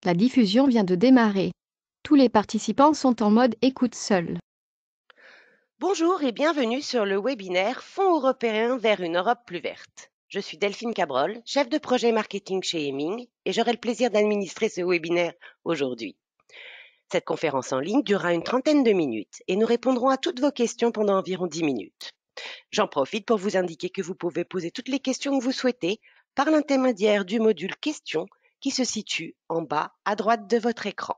La diffusion vient de démarrer. Tous les participants sont en mode écoute seule. Bonjour et bienvenue sur le webinaire Fonds européens vers une Europe plus verte. Je suis Delphine Cabrol, chef de projet marketing chez Heming et j'aurai le plaisir d'administrer ce webinaire aujourd'hui. Cette conférence en ligne durera une trentaine de minutes et nous répondrons à toutes vos questions pendant environ 10 minutes. J'en profite pour vous indiquer que vous pouvez poser toutes les questions que vous souhaitez par l'intermédiaire du module questions qui se situe en bas à droite de votre écran.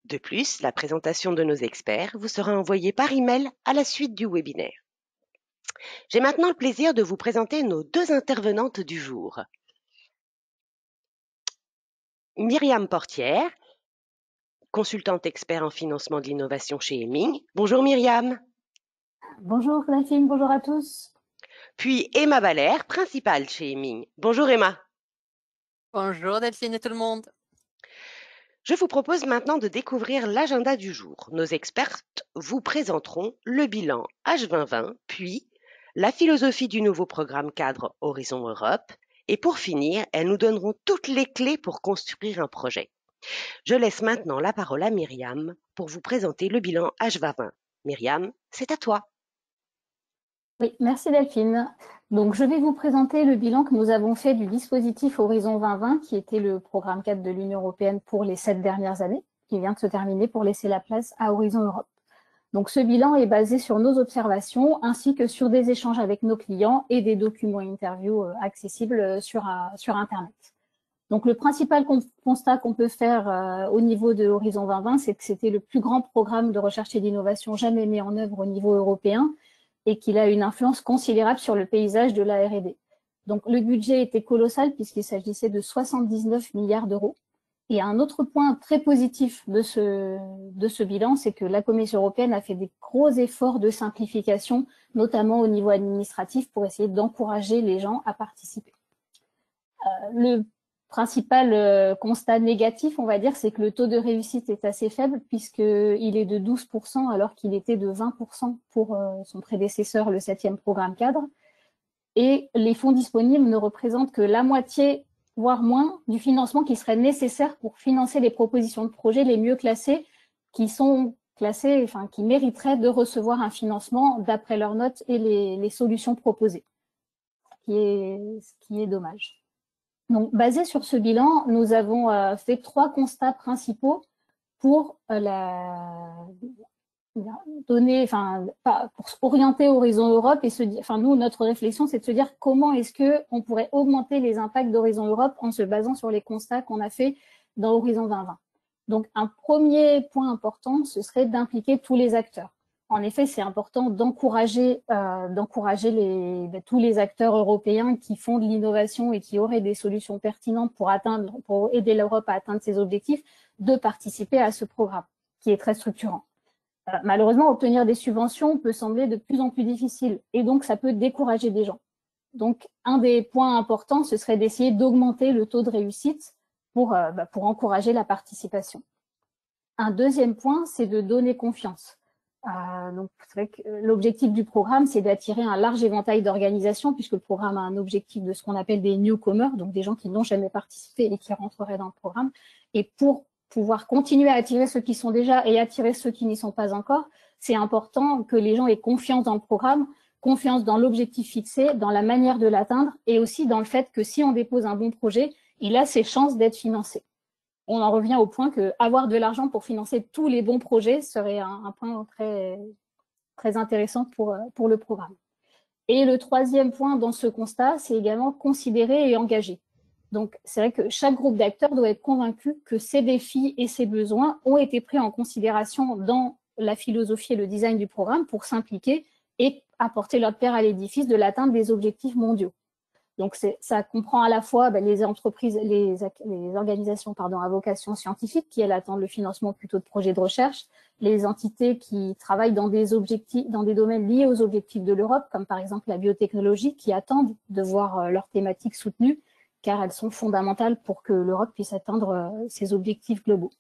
De plus, la présentation de nos experts vous sera envoyée par email à la suite du webinaire. J'ai maintenant le plaisir de vous présenter nos deux intervenantes du jour. Myriam Portière, consultante expert en financement de l'innovation chez Heming. Bonjour Myriam. Bonjour Delphine, bonjour à tous. Puis Emma Valère, principale chez Heming. Bonjour Emma. Bonjour Delphine et tout le monde. Je vous propose maintenant de découvrir l'agenda du jour. Nos expertes vous présenteront le bilan H2020, puis la philosophie du nouveau programme cadre Horizon Europe, et pour finir, elles nous donneront toutes les clés pour construire un projet. Je laisse maintenant la parole à Myriam pour vous présenter le bilan H2020. Myriam, c'est à toi. Oui, merci Delphine. Donc, je vais vous présenter le bilan que nous avons fait du dispositif Horizon 2020, qui était le programme cadre de l'Union européenne pour les 7 dernières années, qui vient de se terminer pour laisser la place à Horizon Europe. Donc, ce bilan est basé sur nos observations ainsi que sur des échanges avec nos clients et des documents et interviews accessibles sur Internet. Donc, le principal constat qu'on peut faire au niveau de Horizon 2020, c'est que c'était le plus grand programme de recherche et d'innovation jamais mis en œuvre au niveau européen et qu'il a une influence considérable sur le paysage de la R&D. Donc, le budget était colossal puisqu'il s'agissait de 79 milliards d'euros. Et un autre point très positif de ce bilan, c'est que la Commission européenne a fait des gros efforts de simplification, notamment au niveau administratif, pour essayer d'encourager les gens à participer. Le principal constat négatif, on va dire, c'est que le taux de réussite est assez faible puisqu'il est de 12% alors qu'il était de 20% pour son prédécesseur, le 7e programme cadre. Et les fonds disponibles ne représentent que la moitié, voire moins, du financement qui serait nécessaire pour financer les propositions de projets les mieux classées, qui sont classées, enfin, qui mériteraient de recevoir un financement d'après leurs notes et les solutions proposées, ce qui est dommage. Donc, basé sur ce bilan, nous avons fait 3 constats principaux pour pour orienter Horizon Europe et nous, notre réflexion, c'est de se dire comment est-ce qu'on pourrait augmenter les impacts d'Horizon Europe en se basant sur les constats qu'on a fait dans Horizon 2020. Donc, un premier point important, ce serait d'impliquer tous les acteurs. En effet, c'est important d'encourager tous les acteurs européens qui font de l'innovation et qui auraient des solutions pertinentes pour aider l'Europe à atteindre ses objectifs, de participer à ce programme, qui est très structurant. Malheureusement, obtenir des subventions peut sembler de plus en plus difficile et donc ça peut décourager des gens. Donc, un des points importants, ce serait d'essayer d'augmenter le taux de réussite pour encourager la participation. Un deuxième point, c'est de donner confiance. Donc, c'est vrai que l'objectif du programme, c'est d'attirer un large éventail d'organisations, puisque le programme a un objectif de ce qu'on appelle des newcomers, donc des gens qui n'ont jamais participé et qui rentreraient dans le programme. Et pour pouvoir continuer à attirer ceux qui sont déjà et attirer ceux qui n'y sont pas encore, c'est important que les gens aient confiance dans le programme, confiance dans l'objectif fixé, dans la manière de l'atteindre, et aussi dans le fait que si on dépose un bon projet, il a ses chances d'être financé. On en revient au point que avoir de l'argent pour financer tous les bons projets serait un point très, très intéressant pour le programme. Et le troisième point dans ce constat, c'est également considérer et engager. Donc, c'est vrai que chaque groupe d'acteurs doit être convaincu que ses défis et ses besoins ont été pris en considération dans la philosophie et le design du programme pour s'impliquer et apporter leur pierre à l'édifice de l'atteinte des objectifs mondiaux. Donc, ça comprend à la fois les entreprises, les organisations à vocation scientifique qui, elles, attendent le financement plutôt de projets de recherche, les entités qui travaillent dans des domaines liés aux objectifs de l'Europe, comme par exemple la biotechnologie, qui attendent de voir leurs thématiques soutenues, car elles sont fondamentales pour que l'Europe puisse atteindre ses objectifs globaux.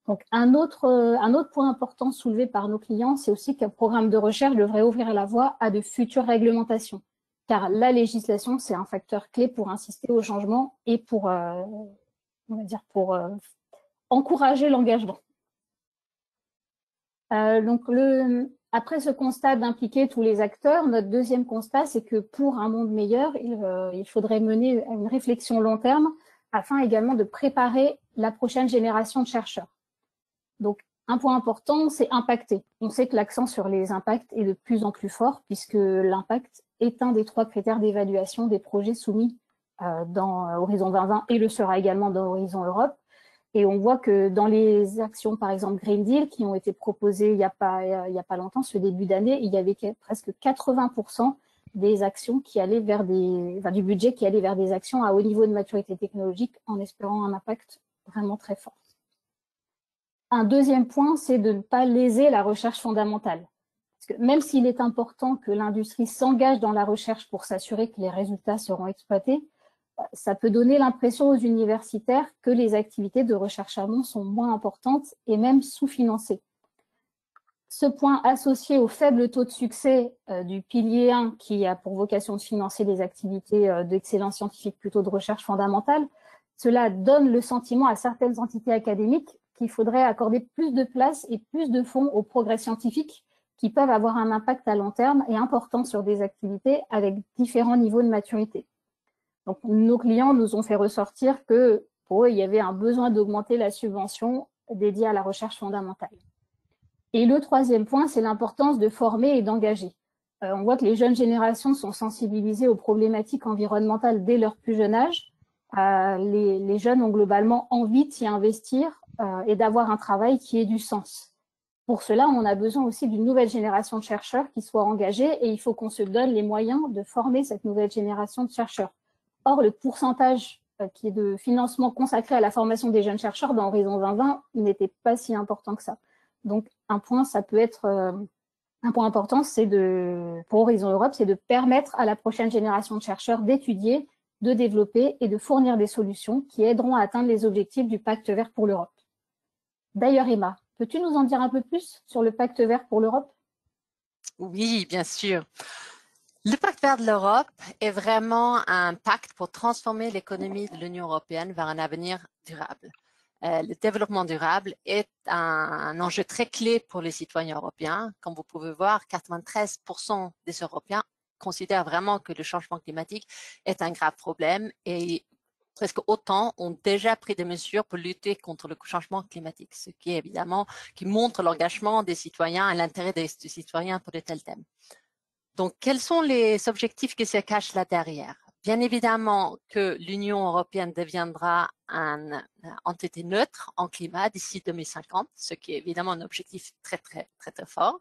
Donc, un autre point important soulevé par nos clients, c'est aussi qu'un programme de recherche devrait ouvrir la voie à de futures réglementations. Car la législation, c'est un facteur clé pour insister au changement et pour on va dire, pour encourager l'engagement. Donc, après ce constat d'impliquer tous les acteurs, notre deuxième constat, c'est que pour un monde meilleur, il faudrait mener une réflexion long terme afin également de préparer la prochaine génération de chercheurs. Donc, un point important, c'est impacter. On sait que l'accent sur les impacts est de plus en plus fort puisque l'impact est un des 3 critères d'évaluation des projets soumis dans Horizon 2020 et le sera également dans Horizon Europe. Et on voit que dans les actions, par exemple Green Deal, qui ont été proposées il y a pas longtemps, ce début d'année, il y avait presque 80% des actions qui allaient vers du budget qui allait vers des actions à haut niveau de maturité technologique en espérant un impact vraiment très fort. Un deuxième point, c'est de ne pas léser la recherche fondamentale. Parce que même s'il est important que l'industrie s'engage dans la recherche pour s'assurer que les résultats seront exploités, ça peut donner l'impression aux universitaires que les activités de recherche amont sont moins importantes et même sous-financées. Ce point associé au faible taux de succès du pilier 1 qui a pour vocation de financer les activités d'excellence scientifique plutôt de recherche fondamentale, cela donne le sentiment à certaines entités académiques qu'il faudrait accorder plus de place et plus de fonds aux progrès scientifiques qui peuvent avoir un impact à long terme et important sur des activités avec différents niveaux de maturité. Donc, nos clients nous ont fait ressortir que pour eux, il y avait un besoin d'augmenter la subvention dédiée à la recherche fondamentale. Et le troisième point, c'est l'importance de former et d'engager. On voit que les jeunes générations sont sensibilisées aux problématiques environnementales dès leur plus jeune âge. Les jeunes ont globalement envie de s'y investir et d'avoir un travail qui ait du sens. Pour cela, on a besoin aussi d'une nouvelle génération de chercheurs qui soit engagée et il faut qu'on se donne les moyens de former cette nouvelle génération de chercheurs. Or, le pourcentage qui est de financement consacré à la formation des jeunes chercheurs dans Horizon 2020 n'était pas si important que ça. Donc, un point important, c'est pour Horizon Europe, c'est de permettre à la prochaine génération de chercheurs d'étudier, de développer et de fournir des solutions qui aideront à atteindre les objectifs du Pacte vert pour l'Europe. D'ailleurs, Emma, peux-tu nous en dire un peu plus sur le Pacte vert pour l'Europe? Oui, bien sûr. Le Pacte vert de l'Europe est vraiment un pacte pour transformer l'économie de l'Union européenne vers un avenir durable. Le développement durable est un enjeu très clé pour les citoyens européens. Comme vous pouvez voir, 93% des Européens considèrent vraiment que le changement climatique est un grave problème et presque autant ont déjà pris des mesures pour lutter contre le changement climatique, ce qui est évidemment qui montre l'engagement des citoyens et l'intérêt des citoyens pour de tels thèmes. Donc, quels sont les objectifs qui se cachent là derrière? Bien évidemment que l'Union européenne deviendra une entité neutre en climat d'ici 2050, ce qui est évidemment un objectif très, très, très, très fort.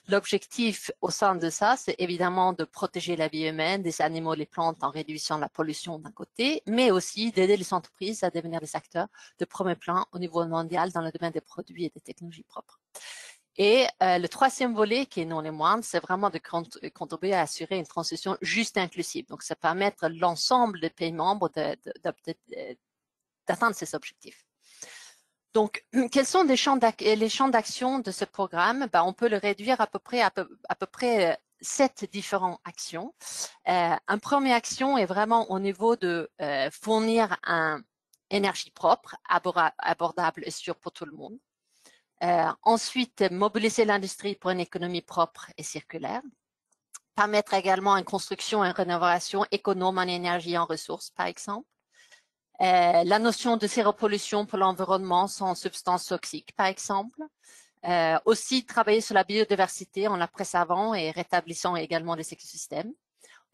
L'objectif au sein de ça, c'est évidemment de protéger la vie humaine, des animaux, les plantes en réduisant la pollution d'un côté, mais aussi d'aider les entreprises à devenir des acteurs de premier plan au niveau mondial dans le domaine des produits et des technologies propres. Et le troisième volet, qui est non les moindres, c'est vraiment de contribuer à assurer une transition juste et inclusive. Donc, ça permettre l'ensemble des pays membres d'atteindre ces objectifs. Donc, quels sont les champs d'action de ce programme? On peut le réduire à peu près 7 différentes actions. Une première action est vraiment au niveau de fournir une énergie propre, abordable et sûre pour tout le monde. Ensuite, mobiliser l'industrie pour une économie propre et circulaire. Permettre également une construction et une rénovation économe en énergie et en ressources, par exemple. La notion de zéro pollution pour l'environnement sans substances toxiques, par exemple. Aussi, travailler sur la biodiversité en la préservant et rétablissant également les écosystèmes.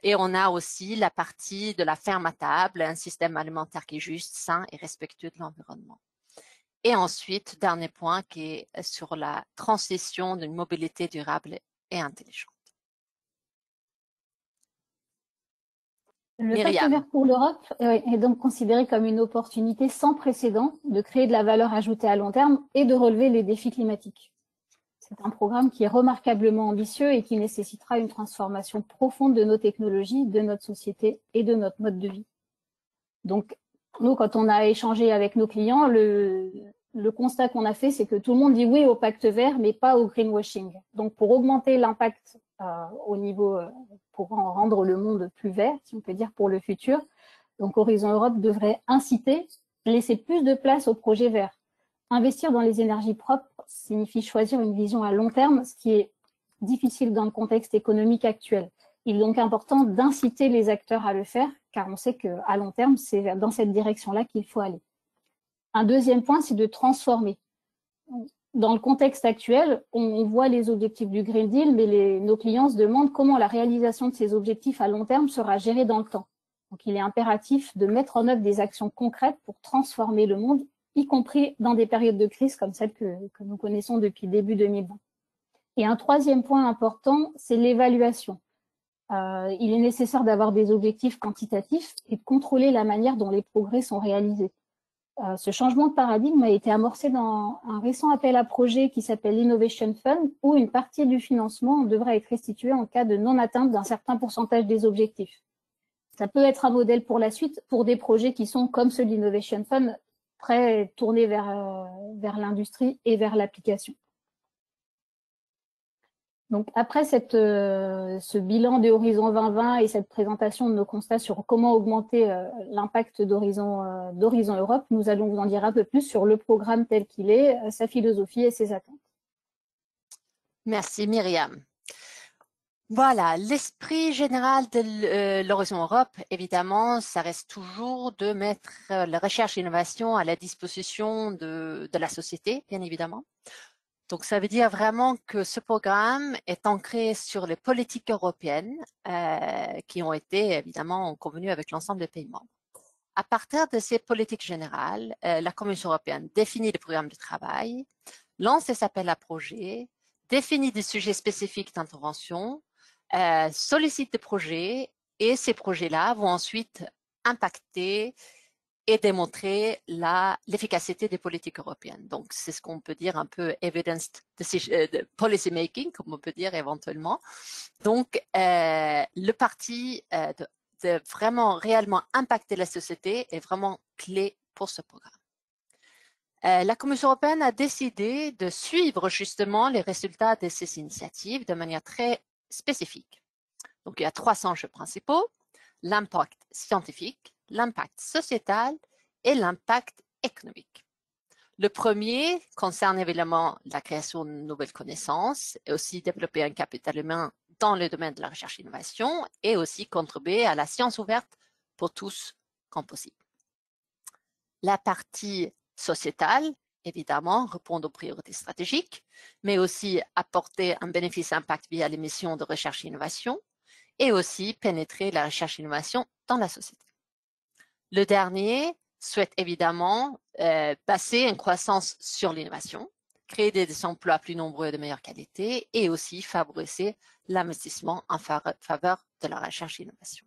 Et on a aussi la partie de la ferme à table, un système alimentaire qui est juste, sain et respectueux de l'environnement. Et ensuite, dernier point qui est sur la transition d'une mobilité durable et intelligente. Le Pacte vert pour l'Europe est donc considéré comme une opportunité sans précédent de créer de la valeur ajoutée à long terme et de relever les défis climatiques. C'est un programme qui est remarquablement ambitieux et qui nécessitera une transformation profonde de nos technologies, de notre société et de notre mode de vie. Donc, nous, quand on a échangé avec nos clients, le constat qu'on a fait, c'est que tout le monde dit oui au pacte vert, mais pas au greenwashing. Donc, pour augmenter l'impact au niveau, pour en rendre le monde plus vert, si on peut dire, pour le futur, donc Horizon Europe devrait inciter laisser plus de place aux projets verts. Investir dans les énergies propres signifie choisir une vision à long terme, ce qui est difficile dans le contexte économique actuel. Il est donc important d'inciter les acteurs à le faire, car on sait qu'à long terme, c'est dans cette direction-là qu'il faut aller. Un deuxième point, c'est de transformer. Dans le contexte actuel, on voit les objectifs du Green Deal, mais nos clients se demandent comment la réalisation de ces objectifs à long terme sera gérée dans le temps. Donc, il est impératif de mettre en œuvre des actions concrètes pour transformer le monde, y compris dans des périodes de crise comme celle que nous connaissons depuis début 2020. Et un troisième point important, c'est l'évaluation. Il est nécessaire d'avoir des objectifs quantitatifs et de contrôler la manière dont les progrès sont réalisés. Ce changement de paradigme a été amorcé dans un récent appel à projet qui s'appelle l'Innovation Fund, où une partie du financement devra être restituée en cas de non-atteinte d'un certain pourcentage des objectifs. Ça peut être un modèle pour la suite pour des projets qui sont, comme ceux de l'Innovation Fund, très tournés vers l'industrie et vers l'application. Donc après ce bilan de Horizon 2020 et cette présentation de nos constats sur comment augmenter l'impact d'Horizon Europe, nous allons vous en dire un peu plus sur le programme tel qu'il est, sa philosophie et ses attentes. Merci Myriam. Voilà, l'esprit général de l'Horizon Europe, évidemment, ça reste toujours de mettre la recherche et l'innovation à la disposition de la société, bien évidemment. Donc, ça veut dire vraiment que ce programme est ancré sur les politiques européennes qui ont été évidemment convenues avec l'ensemble des pays membres. À partir de ces politiques générales, la Commission européenne définit le programme de travail, lance des appels à projets, définit des sujets spécifiques d'intervention, sollicite des projets et ces projets-là vont ensuite impacter et démontrer l'efficacité des politiques européennes. Donc, c'est ce qu'on peut dire un peu evidence policy making, comme on peut dire éventuellement. Donc, le parti de vraiment réellement impacter la société est vraiment clé pour ce programme. La Commission européenne a décidé de suivre justement les résultats de ces initiatives de manière très spécifique. Donc, il y a 3 enjeux principaux: l'impact scientifique, l'impact sociétal et l'impact économique. Le premier concerne évidemment la création de nouvelles connaissances et aussi développer un capital humain dans le domaine de la recherche et l'innovation et aussi contribuer à la science ouverte pour tous quand possible. La partie sociétale, évidemment, répond aux priorités stratégiques, mais aussi apporter un bénéfice impact via les missions de recherche et innovation et aussi pénétrer la recherche et l'innovation dans la société. Le dernier souhaite évidemment passer une croissance sur l'innovation, créer des emplois plus nombreux et de meilleure qualité et aussi favoriser l'investissement en faveur de la recherche et l'innovation.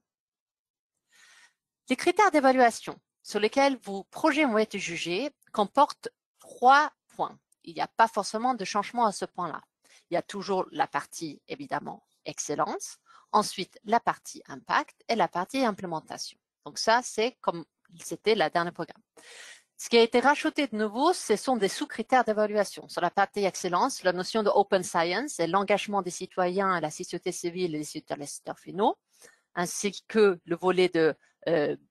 Les critères d'évaluation sur lesquels vos projets vont être jugés comportent 3 points. Il n'y a pas forcément de changement à ce point-là. Il y a toujours la partie, évidemment, excellence, ensuite la partie impact et la partie implémentation. Donc ça, c'est comme c'était le dernier programme. Ce qui a été rajouté de nouveau, ce sont des sous-critères d'évaluation. Sur la partie excellence, la notion de open science et l'engagement des citoyens, la société civile et les utilisateurs finaux, ainsi que le volet de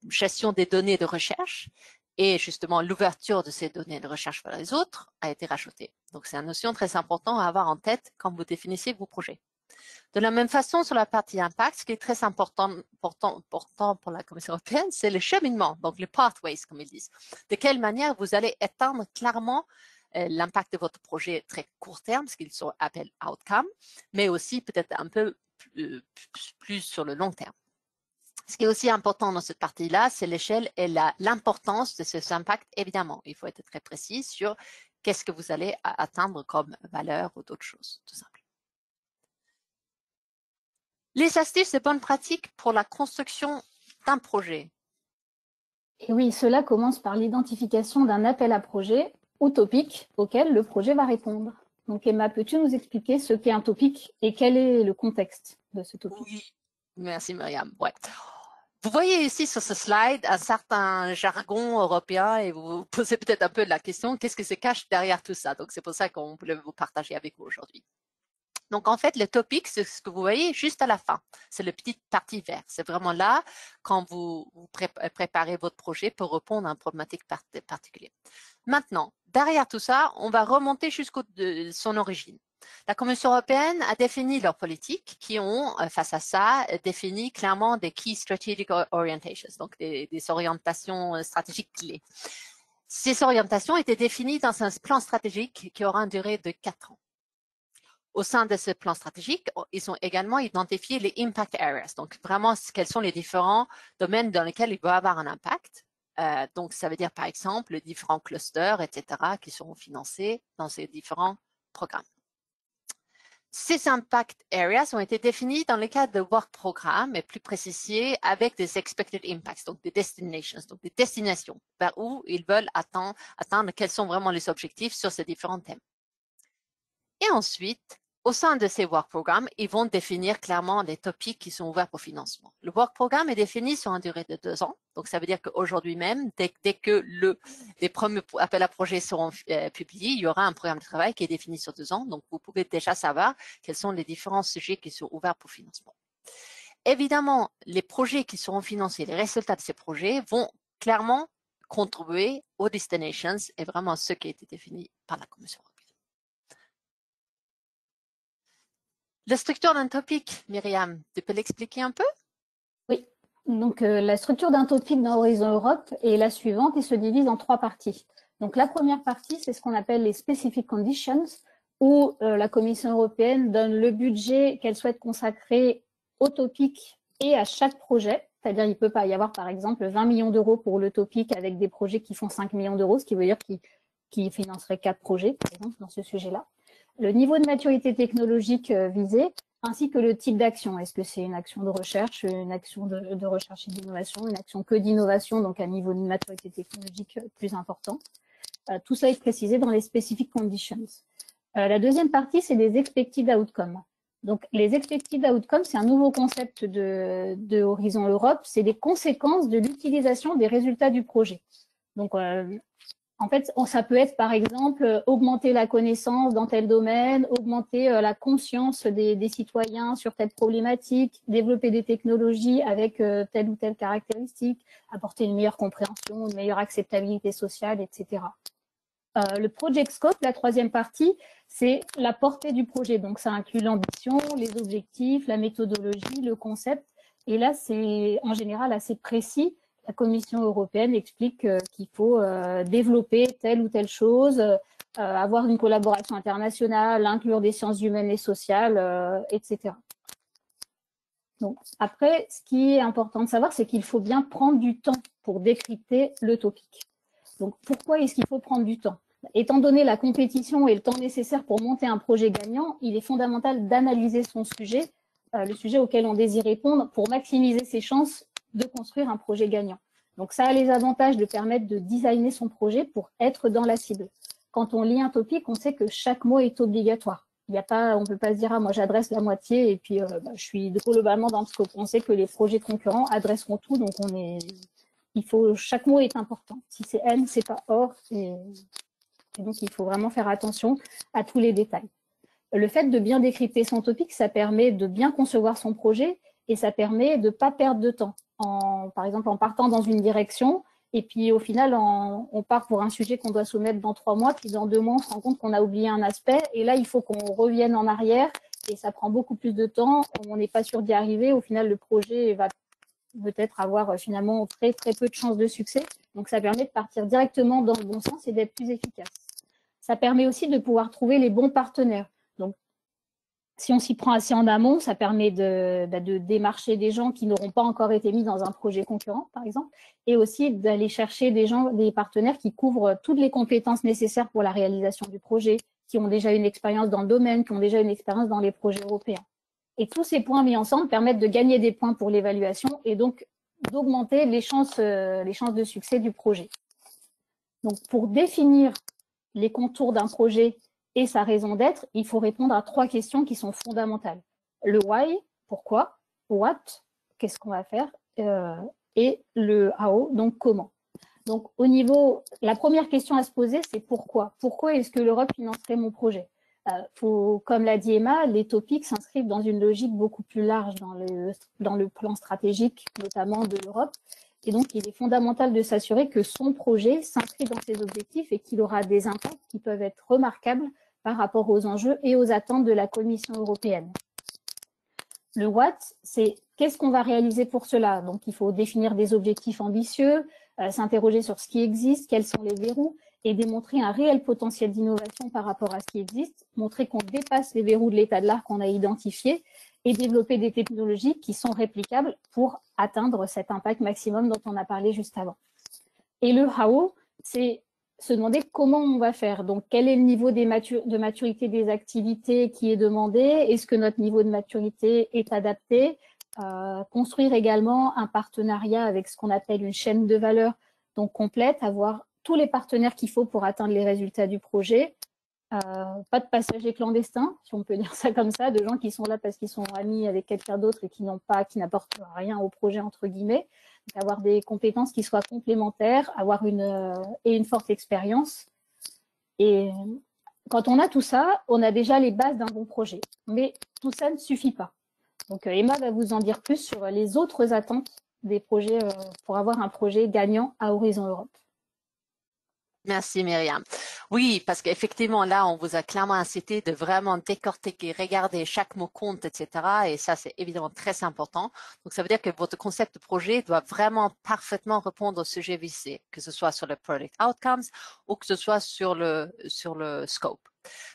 gestion des données de recherche et justement l'ouverture de ces données de recherche vers les autres a été rajoutée. Donc, c'est une notion très importante à avoir en tête quand vous définissez vos projets. De la même façon, sur la partie impact, ce qui est très important pour la Commission européenne, c'est le cheminement, donc les pathways, comme ils disent. De quelle manière vous allez étendre clairement l'impact de votre projet très court terme, ce qu'ils appellent outcome, mais aussi peut-être un peu plus sur le long terme. Ce qui est aussi important dans cette partie-là, c'est l'échelle et l'importance de ces impacts, évidemment. Il faut être très précis sur qu'est-ce que vous allez atteindre comme valeur ou d'autres choses, tout simplement. Les astuces et bonnes pratiques pour la construction d'un projet. Et oui, cela commence par l'identification d'un appel à projet ou topic auquel le projet va répondre. Donc Emma, peux-tu nous expliquer ce qu'est un topic et quel est le contexte de ce topic? Oui, merci Myriam. Ouais. Vous voyez ici sur ce slide un certain jargon européen et vous vous posez peut-être un peu la question, qu'est-ce que se cache derrière tout ça? Donc c'est pour ça qu'on voulait vous partager avec vous aujourd'hui. Donc, en fait, le topic, c'est ce que vous voyez juste à la fin. C'est le petit partie vert. C'est vraiment là quand vous préparez votre projet pour répondre à une problématique particulière. Maintenant, derrière tout ça, on va remonter jusqu'à son origine. La Commission européenne a défini leurs politiques qui ont, face à ça, défini clairement des Key Strategic Orientations, donc des orientations stratégiques clés. Ces orientations étaient définies dans un plan stratégique qui aura une durée de 4 ans. Au sein de ce plan stratégique, ils ont également identifié les impact areas, donc vraiment quels sont les différents domaines dans lesquels il va avoir un impact. Donc, ça veut dire par exemple les différents clusters, etc., qui seront financés dans ces différents programmes. Ces impact areas ont été définis dans le cadre de work programmes et plus précisés avec des expected impacts, donc des destinations, donc des destinations vers où ils veulent atteindre quels sont vraiment les objectifs sur ces différents thèmes. Et ensuite, au sein de ces work programmes, ils vont définir clairement des topics qui sont ouverts pour financement. Le work programme est défini sur une durée de 2 ans. Donc, ça veut dire qu'aujourd'hui même, dès que les premiers appels à projets seront publiés, il y aura un programme de travail qui est défini sur 2 ans. Donc, vous pouvez déjà savoir quels sont les différents sujets qui sont ouverts pour financement. Évidemment, les projets qui seront financés, les résultats de ces projets vont clairement contribuer aux destinations et vraiment ce qui a été défini par la Commission européenne. La structure d'un topic, Myriam, tu peux l'expliquer un peu? Oui, donc la structure d'un topic dans Horizon Europe est la suivante et se divise en 3 parties. Donc la première partie, c'est ce qu'on appelle les specific conditions, où la Commission européenne donne le budget qu'elle souhaite consacrer au topic et à chaque projet. C'est-à-dire il ne peut pas y avoir par exemple 20 millions d'euros pour le topic avec des projets qui font 5 millions d'euros, ce qui veut dire qu'ils financeraient 4 projets, par exemple, dans ce sujet-là. Le niveau de maturité technologique visé, ainsi que le type d'action. Est-ce que c'est une action de recherche, une action de recherche et d'innovation, une action que d'innovation, donc un niveau de maturité technologique plus important. Tout ça est précisé dans les specific conditions. La deuxième partie, c'est les expected outcomes. Donc, les expected outcomes, c'est un nouveau concept de Horizon Europe. C'est les conséquences de l'utilisation des résultats du projet. Donc, en fait, ça peut être, par exemple, augmenter la connaissance dans tel domaine, augmenter la conscience des citoyens sur telle problématique, développer des technologies avec telle ou telle caractéristique, apporter une meilleure compréhension, une meilleure acceptabilité sociale, etc. Le project scope, la troisième partie, c'est la portée du projet. Donc, ça inclut l'ambition, les objectifs, la méthodologie, le concept. Et là, c'est en général assez précis. La Commission européenne explique qu'il faut développer telle ou telle chose, avoir une collaboration internationale, inclure des sciences humaines et sociales, etc. Donc, après, ce qui est important de savoir, c'est qu'il faut bien prendre du temps pour décrypter le topic. Donc, pourquoi est-ce qu'il faut prendre du temps? Étant donné la compétition et le temps nécessaire pour monter un projet gagnant, il est fondamental d'analyser son sujet, le sujet auquel on désire répondre, pour maximiser ses chances de construire un projet gagnant. Donc, ça a les avantages de permettre de designer son projet pour être dans la cible. Quand on lit un topic, on sait que chaque mot est obligatoire. Il y a pas, on ne peut pas se dire, ah, moi j'adresse la moitié et puis je suis globalement dans le scope. On sait que les projets concurrents adresseront tout, donc chaque mot est important. Si c'est N, c'est pas or, et donc il faut vraiment faire attention à tous les détails. Le fait de bien décrypter son topic, ça permet de bien concevoir son projet et ça permet de ne pas perdre de temps. Par exemple, en partant dans une direction, et puis au final, on part pour un sujet qu'on doit soumettre dans 3 mois, puis dans 2 mois, on se rend compte qu'on a oublié un aspect, et là, il faut qu'on revienne en arrière, et ça prend beaucoup plus de temps, on n'est pas sûr d'y arriver, au final, le projet va peut-être avoir finalement très très peu de chances de succès, donc ça permet de partir directement dans le bon sens et d'être plus efficace. Ça permet aussi de pouvoir trouver les bons partenaires. Donc, si on s'y prend assez en amont, ça permet de démarcher des gens qui n'auront pas encore été mis dans un projet concurrent, par exemple, et aussi d'aller chercher des partenaires qui couvrent toutes les compétences nécessaires pour la réalisation du projet, qui ont déjà une expérience dans le domaine, qui ont déjà une expérience dans les projets européens. Et tous ces points mis ensemble permettent de gagner des points pour l'évaluation et donc d'augmenter les chances de succès du projet. Donc, pour définir les contours d'un projet et sa raison d'être, il faut répondre à 3 questions qui sont fondamentales. Le why, pourquoi, what, qu'est-ce qu'on va faire, et le how, donc comment. Donc, la première question à se poser, c'est pourquoi. Pourquoi est-ce que l'Europe financerait mon projet? Comme l'a dit Emma, les topics s'inscrivent dans une logique beaucoup plus large dans le plan stratégique, notamment de l'Europe. Et donc, il est fondamental de s'assurer que son projet s'inscrit dans ses objectifs et qu'il aura des impacts qui peuvent être remarquables par rapport aux enjeux et aux attentes de la Commission européenne. Le what, c'est qu'est-ce qu'on va réaliser pour cela? Donc, il faut définir des objectifs ambitieux, s'interroger sur ce qui existe, quels sont les verrous, et démontrer un réel potentiel d'innovation par rapport à ce qui existe, montrer qu'on dépasse les verrous de l'état de l'art qu'on a identifiés et développer des technologies qui sont réplicables pour atteindre cet impact maximum dont on a parlé juste avant. Et le how, c'est se demander comment on va faire. Donc, quel est le niveau de maturité des activités qui est demandé? Est-ce que notre niveau de maturité est adapté? Construire également un partenariat avec ce qu'on appelle une chaîne de valeur, donc complète, avoir tous les partenaires qu'il faut pour atteindre les résultats du projet. Pas de passagers clandestins, si on peut dire ça comme ça, de gens qui sont là parce qu'ils sont amis avec quelqu'un d'autre et qui n'apportent rien au projet, entre guillemets. Donc, avoir des compétences qui soient complémentaires, avoir une forte expérience. Et quand on a tout ça, on a déjà les bases d'un bon projet. Mais tout ça ne suffit pas. Donc, Emma va vous en dire plus sur les autres attentes des projets pour avoir un projet gagnant à Horizon Europe. Merci Myriam. Oui, parce qu'effectivement, là, on vous a clairement incité de vraiment décortiquer, regarder chaque mot compte, etc. Et ça, c'est évidemment très important. Donc, ça veut dire que votre concept de projet doit vraiment parfaitement répondre au sujet visé, que ce soit sur le product outcomes ou que ce soit sur le scope.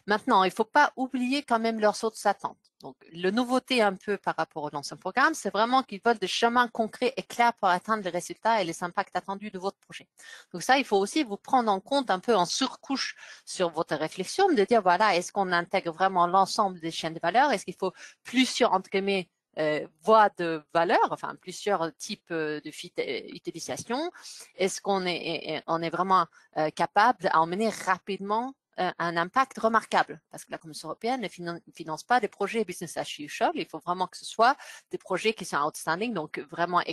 Maintenant, il ne faut pas oublier quand même leurs autres attentes. Donc, la nouveauté un peu par rapport au ancien programme, c'est vraiment qu'ils veulent des chemins concrets et clairs pour atteindre les résultats et les impacts attendus de votre projet. Donc ça, il faut aussi vous prendre en compte un peu en surcouche sur votre réflexion, de dire, voilà, est-ce qu'on intègre vraiment l'ensemble des chaînes de valeur? Est-ce qu'il faut plusieurs, entre guillemets, voies de valeur, enfin plusieurs types d'utilisation? Est-ce qu'on est vraiment capable d'emmener rapidement un impact remarquable, parce que la Commission européenne ne finance pas des projets business as usual. Il faut vraiment que ce soit des projets qui sont outstanding, donc vraiment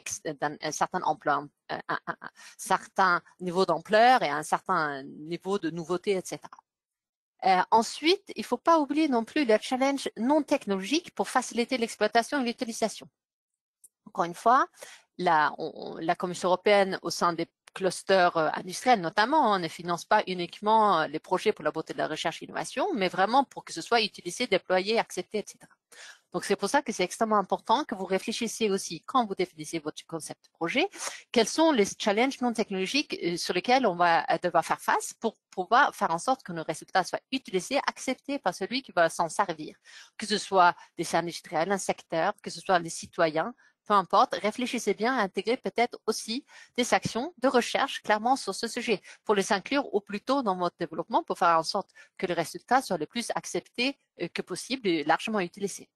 d'un certain ampleur, un certain niveau d'ampleur et un certain niveau de nouveauté, etc. Ensuite, il ne faut pas oublier non plus le challenge non technologique pour faciliter l'exploitation et l'utilisation. Encore une fois, la Commission européenne, au sein des clusters industriels notamment, ne finance pas uniquement les projets pour la beauté de la recherche et l'innovation, mais vraiment pour que ce soit utilisé, déployé, accepté, etc. Donc, c'est pour ça que c'est extrêmement important que vous réfléchissiez aussi, quand vous définissez votre concept projet, quels sont les challenges non technologiques sur lesquels on va devoir faire face pour pouvoir faire en sorte que nos résultats soient utilisés, acceptés par celui qui va s'en servir, que ce soit des industriels, un secteur, que ce soit les citoyens, peu importe, réfléchissez bien à intégrer peut-être aussi des actions de recherche clairement sur ce sujet pour les inclure au plus tôt dans votre développement pour faire en sorte que les résultats soient le plus acceptés que possible et largement utilisés.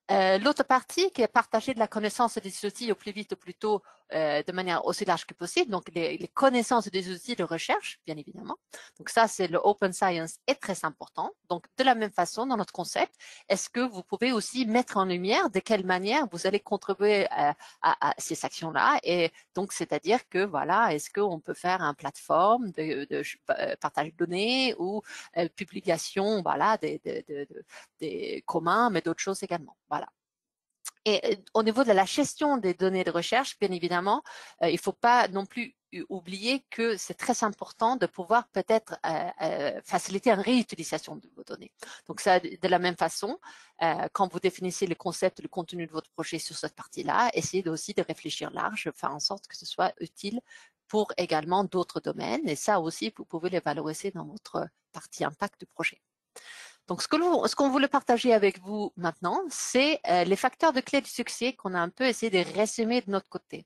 L'autre partie qui est partager de la connaissance des outils au plus vite, au plus tôt, de manière aussi large que possible. Donc, les connaissances des outils de recherche, bien évidemment. Donc, ça, c'est le open science est très important. Donc, de la même façon, dans notre concept, est-ce que vous pouvez aussi mettre en lumière de quelle manière vous allez contribuer à ces actions-là? Et donc, c'est-à-dire que, voilà, est-ce qu'on peut faire une plateforme de partage de données ou publication, voilà, des communs, mais d'autres choses également. Voilà. Et au niveau de la gestion des données de recherche, bien évidemment, il ne faut pas non plus oublier que c'est très important de pouvoir peut-être faciliter une réutilisation de vos données. Donc, ça, de la même façon, quand vous définissez le concept, le contenu de votre projet sur cette partie-là, essayez aussi de réfléchir large, faire en sorte que ce soit utile pour également d'autres domaines. Et ça aussi, vous pouvez les valoriser dans votre partie impact du projet. Donc, ce qu'on voulait partager avec vous maintenant, c'est les facteurs de clé du succès qu'on a un peu essayé de résumer de notre côté.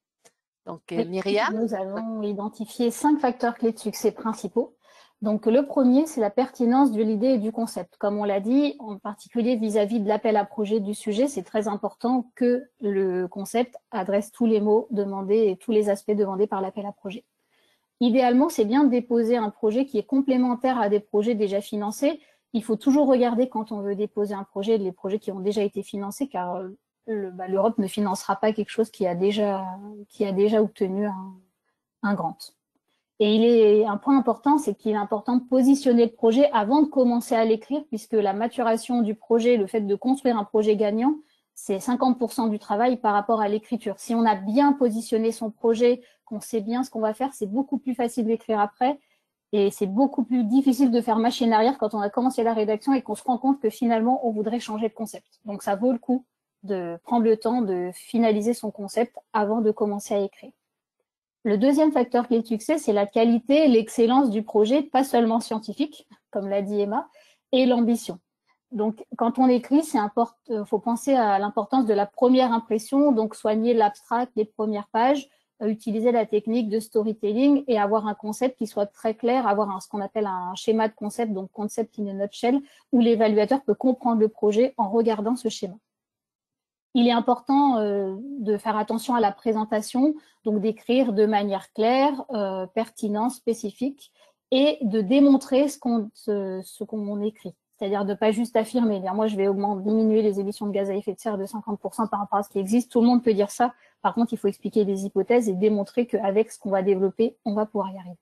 Donc, oui, Myriam. Nous avons identifié 5 facteurs clés de succès principaux. Donc, le premier, c'est la pertinence de l'idée et du concept. Comme on l'a dit, en particulier vis-à-vis de l'appel à projet du sujet, c'est très important que le concept adresse tous les mots demandés et tous les aspects demandés par l'appel à projet. Idéalement, c'est bien de déposer un projet qui est complémentaire à des projets déjà financés. Il faut toujours regarder quand on veut déposer un projet, les projets qui ont déjà été financés, car l'Europe ne financera pas quelque chose qui a déjà obtenu un grant. Et un point important, c'est qu'il est important de positionner le projet avant de commencer à l'écrire, puisque la maturation du projet, le fait de construire un projet gagnant, c'est 50% du travail par rapport à l'écriture. Si on a bien positionné son projet, qu'on sait bien ce qu'on va faire, c'est beaucoup plus facile d'écrire après. Et c'est beaucoup plus difficile de faire machine arrière quand on a commencé la rédaction et qu'on se rend compte que finalement, on voudrait changer de concept. Donc, ça vaut le coup de prendre le temps de finaliser son concept avant de commencer à écrire. Le deuxième facteur clé de succès, c'est la qualité et l'excellence du projet, pas seulement scientifique, comme l'a dit Emma, et l'ambition. Donc, quand on écrit, faut penser à l'importance de la première impression, donc soigner l'abstract des premières pages, utiliser la technique de storytelling et avoir un concept qui soit très clair, avoir ce qu'on appelle un schéma de concept, donc concept in a nutshell, où l'évaluateur peut comprendre le projet en regardant ce schéma. Il est important de faire attention à la présentation, donc d'écrire de manière claire, pertinente, spécifique, et de démontrer ce qu'on écrit. C'est-à-dire de ne pas juste affirmer, dire moi je vais diminuer les émissions de gaz à effet de serre de 50% par rapport à ce qui existe. Tout le monde peut dire ça. Par contre, il faut expliquer des hypothèses et démontrer qu'avec ce qu'on va développer, on va pouvoir y arriver.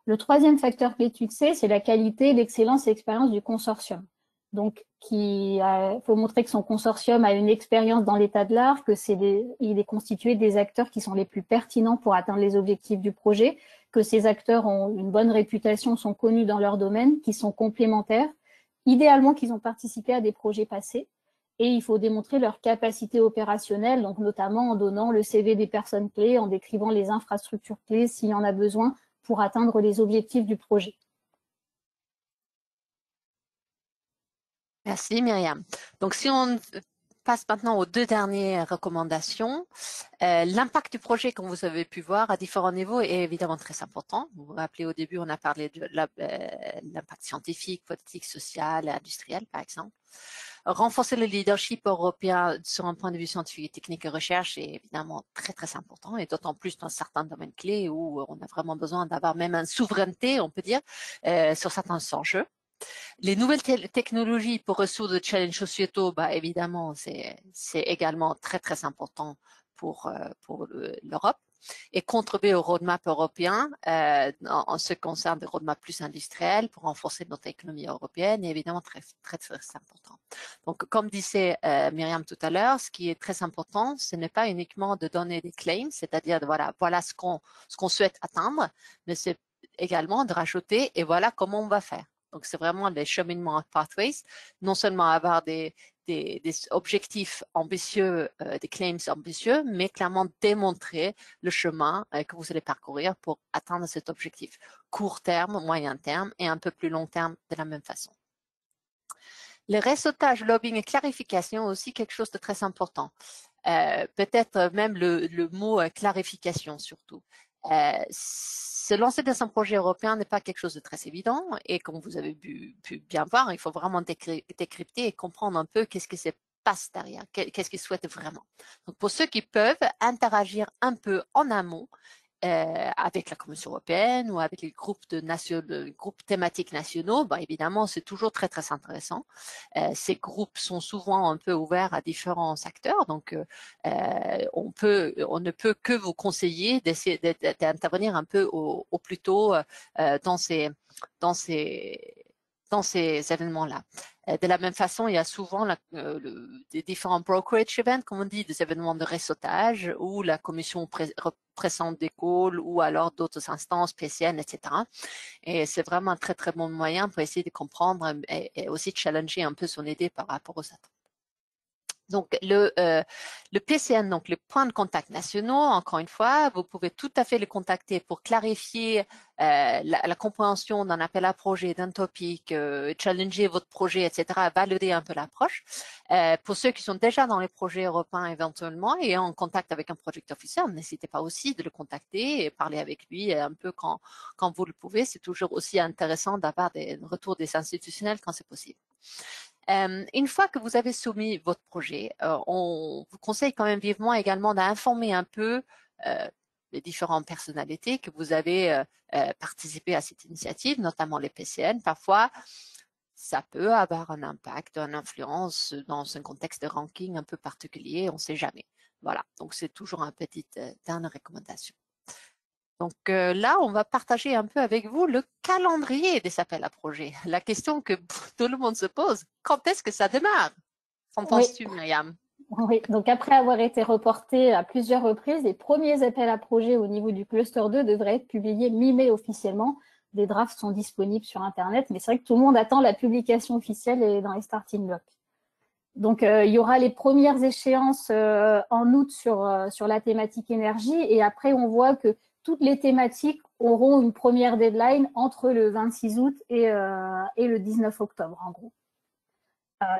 Le troisième facteur clé de succès, c'est la qualité, l'excellence et l'expérience du consortium. Donc, il faut montrer que son consortium a une expérience dans l'état de l'art, il est constitué des acteurs qui sont les plus pertinents pour atteindre les objectifs du projet, que ces acteurs ont une bonne réputation, sont connus dans leur domaine, qui sont complémentaires, idéalement qu'ils ont participé à des projets passés, et il faut démontrer leur capacité opérationnelle, donc notamment en donnant le CV des personnes clés, en décrivant les infrastructures clés s'il y en a besoin pour atteindre les objectifs du projet. Merci Myriam. Donc si on passe maintenant aux deux dernières recommandations, l'impact du projet, comme vous avez pu voir, à différents niveaux est évidemment très important. Vous vous rappelez au début, on a parlé de l'impact scientifique, politique, social et industriel, par exemple. Renforcer le leadership européen sur un point de vue scientifique, technique et recherche est évidemment très important, et d'autant plus dans certains domaines clés où on a vraiment besoin d'avoir même une souveraineté, on peut dire, sur certains enjeux. Les nouvelles technologies pour résoudre des challenges sociétaux, évidemment, c'est également très important pour l'Europe, et contribuer au roadmap européen en ce qui concerne des roadmaps plus industriels pour renforcer notre économie européenne est évidemment très important. Donc, comme disait Myriam tout à l'heure, ce qui est très important, ce n'est pas uniquement de donner des claims, c'est-à-dire voilà ce qu'on souhaite atteindre, mais c'est également de rajouter et voilà comment on va faire. Donc, c'est vraiment les cheminements pathways, non seulement avoir des objectifs ambitieux, des claims ambitieux, mais clairement démontrer le chemin que vous allez parcourir pour atteindre cet objectif. Court terme, moyen terme et un peu plus long terme de la même façon. Le réseautage, lobbying et clarification aussi quelque chose de très important. Peut-être même le mot clarification surtout. Se lancer dans un projet européen n'est pas quelque chose de très évident et comme vous avez pu bien voir, il faut vraiment décrypter et comprendre un peu qu'est-ce qui se passe derrière, qu'est-ce qu'ils souhaitent vraiment. Donc pour ceux qui peuvent interagir un peu en amont avec la Commission européenne ou avec les groupes groupes thématiques nationaux, évidemment, c'est toujours très intéressant. Ces groupes sont souvent un peu ouverts à différents acteurs, donc on ne peut que vous conseiller d'essayer d'intervenir un peu au plus tôt dans ces événements-là. De la même façon, il y a souvent des différents brokerage events, comme on dit, des événements de réseautage où la commission présente des calls ou alors d'autres instances, PCN, etc. Et c'est vraiment un très bon moyen pour essayer de comprendre et aussi de challenger un peu son idée par rapport aux attentes. Donc, le PCN, donc les points de contact nationaux, encore une fois, vous pouvez tout à fait les contacter pour clarifier la compréhension d'un appel à projet, d'un topic, challenger votre projet, etc., valider un peu l'approche. Pour ceux qui sont déjà dans les projets européens éventuellement et en contact avec un project officer, n'hésitez pas aussi de le contacter et parler avec lui un peu quand vous le pouvez. C'est toujours aussi intéressant d'avoir des retours des institutionnels quand c'est possible. Une fois que vous avez soumis votre projet, on vous conseille quand même vivement également d'informer un peu les différentes personnalités que vous avez participé à cette initiative, notamment les PCN. Parfois, ça peut avoir un impact, une influence dans un contexte de ranking un peu particulier, on ne sait jamais. Voilà, donc c'est toujours une petite dernière recommandation. Donc là, on va partager un peu avec vous le calendrier des appels à projets. La question que tout le monde se pose, quand est-ce que ça démarre? Qu'en penses-tu, Myriam? Oui, donc après avoir été reporté à plusieurs reprises, les premiers appels à projets au niveau du cluster 2 devraient être publiés mi-mai officiellement. Des drafts sont disponibles sur Internet, mais c'est vrai que tout le monde attend la publication officielle et dans les starting blocks. Donc, il y aura les premières échéances en août sur la thématique énergie, et après, on voit que toutes les thématiques auront une première deadline entre le 26 août et le 19 octobre, en gros.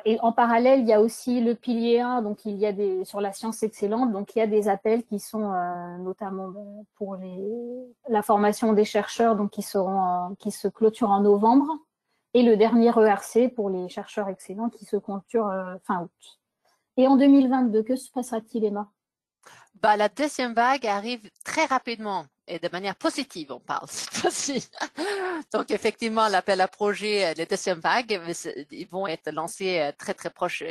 Et en parallèle, il y a aussi le pilier 1, donc il y a sur la science excellente, donc il y a des appels qui sont notamment pour la formation des chercheurs, donc qui se clôturent en novembre, et le dernier ERC pour les chercheurs excellents qui se clôture fin août. Et en 2022, que se passera-t-il, Emma? La deuxième vague arrive très rapidement et de manière positive, on parle cette fois-ci. Donc, effectivement, l'appel à projet, les deuxième vagues, ils vont être lancés très, très proches,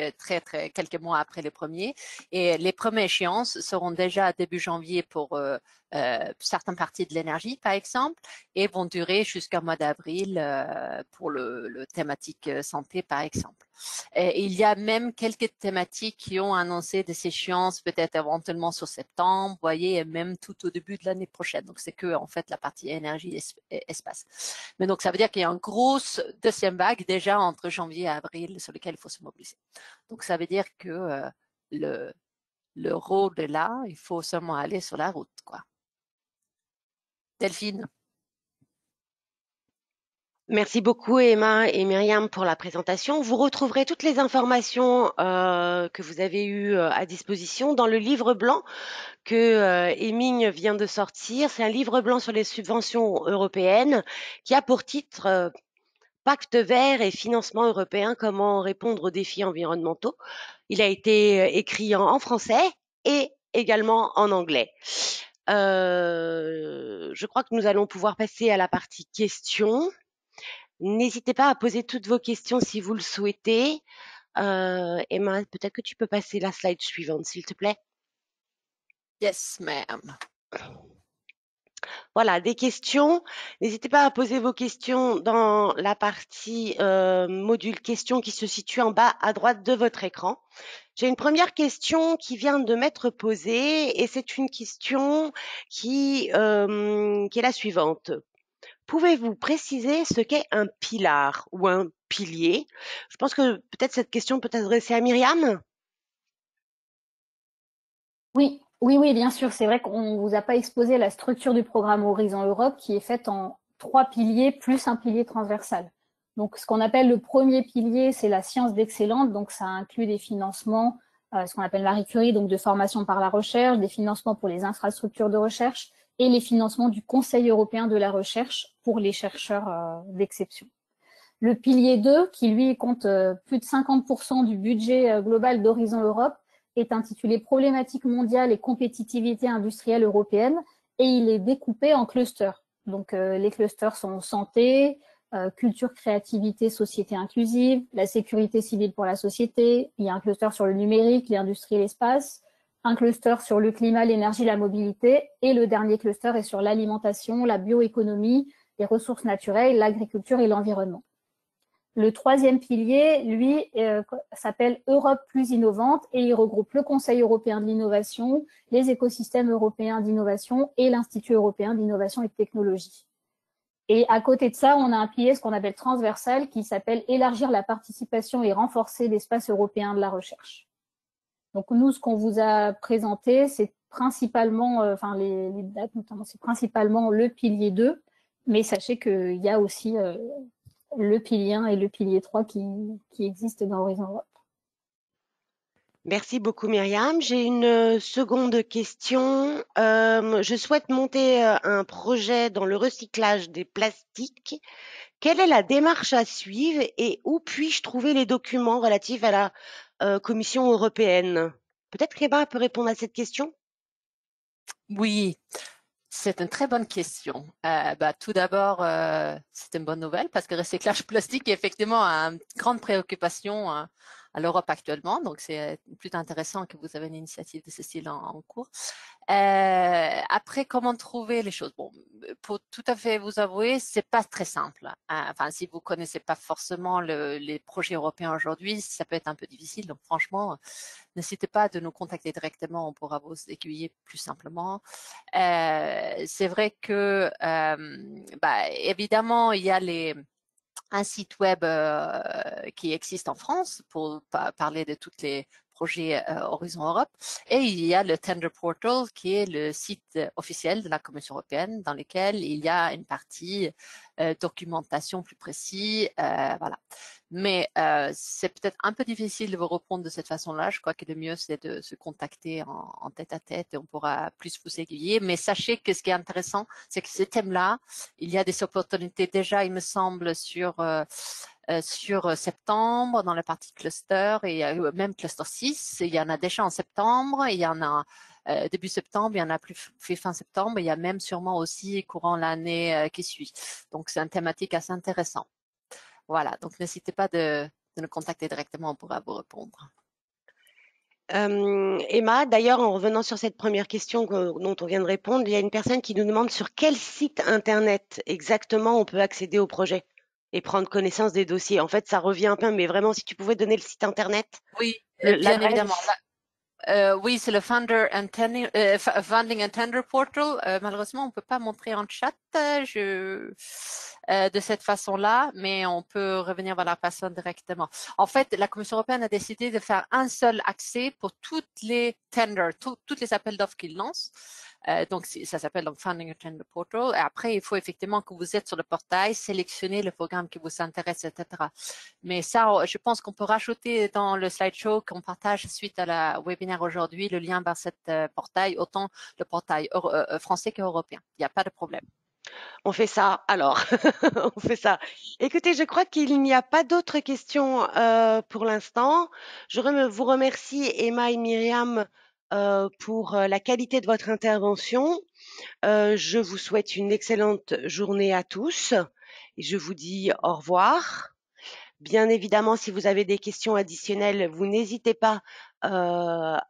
quelques mois après les premiers. Et les premières échéances seront déjà début janvier pour certaines parties de l'énergie, par exemple, et vont durer jusqu'au mois d'avril pour le thématique santé, par exemple. Et il y a même quelques thématiques qui ont annoncé des échéances, peut-être éventuellement sur septembre, vous voyez, et même tout au début de l'année prochaine. Donc, c'est que, en fait, la partie énergie et espace. Mais donc, ça veut dire qu'il y a une grosse deuxième vague déjà entre janvier et avril sur lequel il faut se mobiliser. Donc, ça veut dire que le rôle est là, il faut seulement aller sur la route, quoi. Delphine. Merci beaucoup Emma et Myriam pour la présentation. Vous retrouverez toutes les informations que vous avez eues à disposition dans le livre blanc que Heming vient de sortir. C'est un livre blanc sur les subventions européennes qui a pour titre Pacte vert et financement européen, comment répondre aux défis environnementaux. Il a été écrit en français et également en anglais. Je crois que nous allons pouvoir passer à la partie questions. N'hésitez pas à poser toutes vos questions si vous le souhaitez. Emma, peut-être que tu peux passer la slide suivante, s'il te plaît. Yes, ma'am. Voilà, des questions. N'hésitez pas à poser vos questions dans la partie module questions qui se situe en bas à droite de votre écran. J'ai une première question qui vient de m'être posée et c'est une question qui est la suivante. Pouvez-vous préciser ce qu'est un pilar ou un pilier? Je pense que peut-être cette question peut s'adresser à Myriam. Oui, bien sûr. C'est vrai qu'on ne vous a pas exposé la structure du programme Horizon Europe qui est faite en 3 piliers plus un pilier transversal. Donc, ce qu'on appelle le premier pilier, c'est la science d'excellence. Donc, ça inclut des financements, ce qu'on appelle Marie Curie, donc de formation par la recherche, des financements pour les infrastructures de recherche et les financements du Conseil européen de la recherche pour les chercheurs d'exception. Le pilier 2, qui lui compte plus de 50% du budget global d'Horizon Europe, est intitulé Problématiques mondiales et compétitivité industrielle européenne et il est découpé en clusters. Donc les clusters sont santé, culture, créativité, société inclusive, la sécurité civile pour la société, il y a un cluster sur le numérique, l'industrie et l'espace, un cluster sur le climat, l'énergie, la mobilité et le dernier cluster est sur l'alimentation, la bioéconomie, les ressources naturelles, l'agriculture et l'environnement. Le troisième pilier, lui, s'appelle Europe plus innovante et il regroupe le Conseil européen de l'innovation, les écosystèmes européens d'innovation et l'Institut européen d'innovation et de technologie. Et à côté de ça, on a un pilier, ce qu'on appelle transversal, qui s'appelle élargir la participation et renforcer l'espace européen de la recherche. Donc nous, ce qu'on vous a présenté, c'est principalement, les dates notamment, c'est principalement le pilier 2, mais sachez qu'il y a aussi le pilier 1 et le pilier 3 qui existent dans Horizon Europe. Merci beaucoup Myriam. J'ai une seconde question. Je souhaite monter un projet dans le recyclage des plastiques. Quelle est la démarche à suivre et où puis-je trouver les documents relatifs à la Commission européenne? Peut-être qu'Emma peut répondre à cette question? Oui, c'est une très bonne question. Tout d'abord, c'est une bonne nouvelle parce que le recyclage plastique est effectivement une grande préoccupation à l'Europe actuellement. Donc, c'est plutôt intéressant que vous avez une initiative de ce style en cours. Après, comment trouver les choses? Bon, pour tout à fait vous avouer, c'est pas très simple. Enfin, si vous connaissez pas forcément les projets européens aujourd'hui, ça peut être un peu difficile. Donc, franchement, n'hésitez pas de nous contacter directement, on pourra vous aiguiller plus simplement. C'est vrai que, évidemment, il y a un site web qui existe en France pour parler de tous les projets Horizon Europe. Et il y a le Tender Portal qui est le site officiel de la Commission européenne dans lequel il y a une partie documentation plus précise. Voilà. Mais c'est peut-être un peu difficile de vous répondre de cette façon-là. Je crois que le mieux, c'est de se contacter en tête à tête et on pourra plus vous aiguiller. Mais sachez que ce qui est intéressant, c'est que ces thèmes-là, il y a des opportunités déjà, il me semble, sur septembre dans la partie cluster et même cluster 6. Il y en a déjà en septembre, il y en a début septembre, il y en a plus fin septembre, il y a même sûrement aussi courant l'année qui suit. Donc, c'est une thématique assez intéressante. Voilà, donc n'hésitez pas de nous contacter directement, on pourra vous répondre. Emma, d'ailleurs, en revenant sur cette première question dont on vient de répondre, il y a une personne qui nous demande sur quel site internet exactement on peut accéder au projet et prendre connaissance des dossiers. En fait, ça revient un peu, mais vraiment, si tu pouvais donner le site internet, oui, bien évidemment. Oui, c'est le Funding and Tender Portal. Malheureusement, on ne peut pas montrer en chat de cette façon-là, mais on peut revenir vers la personne directement. En fait, la Commission européenne a décidé de faire un seul accès pour toutes les tenders, toutes les appels d'offres qu'ils lancent. Donc, ça s'appelle donc Funding and Tender Portal. Et après, il faut effectivement que vous êtes sur le portail, sélectionner le programme qui vous intéresse, etc. Mais ça, je pense qu'on peut rajouter dans le slideshow qu'on partage suite à la webinaire aujourd'hui le lien vers cet portail, autant le portail français qu'européen. Il n'y a pas de problème. On fait ça, alors. On fait ça. Écoutez, je crois qu'il n'y a pas d'autres questions pour l'instant. Je vous remercie, Emma et Myriam, pour la qualité de votre intervention. Je vous souhaite une excellente journée à tous et je vous dis au revoir. Bien évidemment, si vous avez des questions additionnelles, vous n'hésitez pas à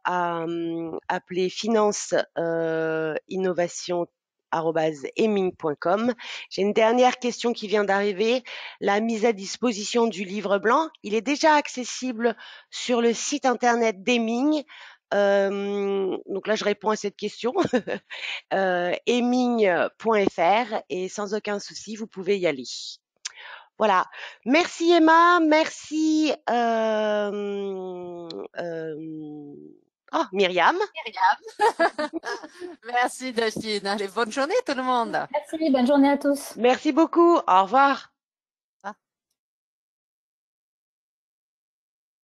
appeler finance innovation @eming.com. J'ai une dernière question qui vient d'arriver. La mise à disposition du livre blanc, il est déjà accessible sur le site internet d'Eming. Donc là, je réponds à cette question. eming.fr et sans aucun souci, vous pouvez y aller. Voilà. Merci Emma, merci Myriam. Merci Delphine. Allez, bonne journée tout le monde. Merci, bonne journée à tous. Merci beaucoup. Au revoir.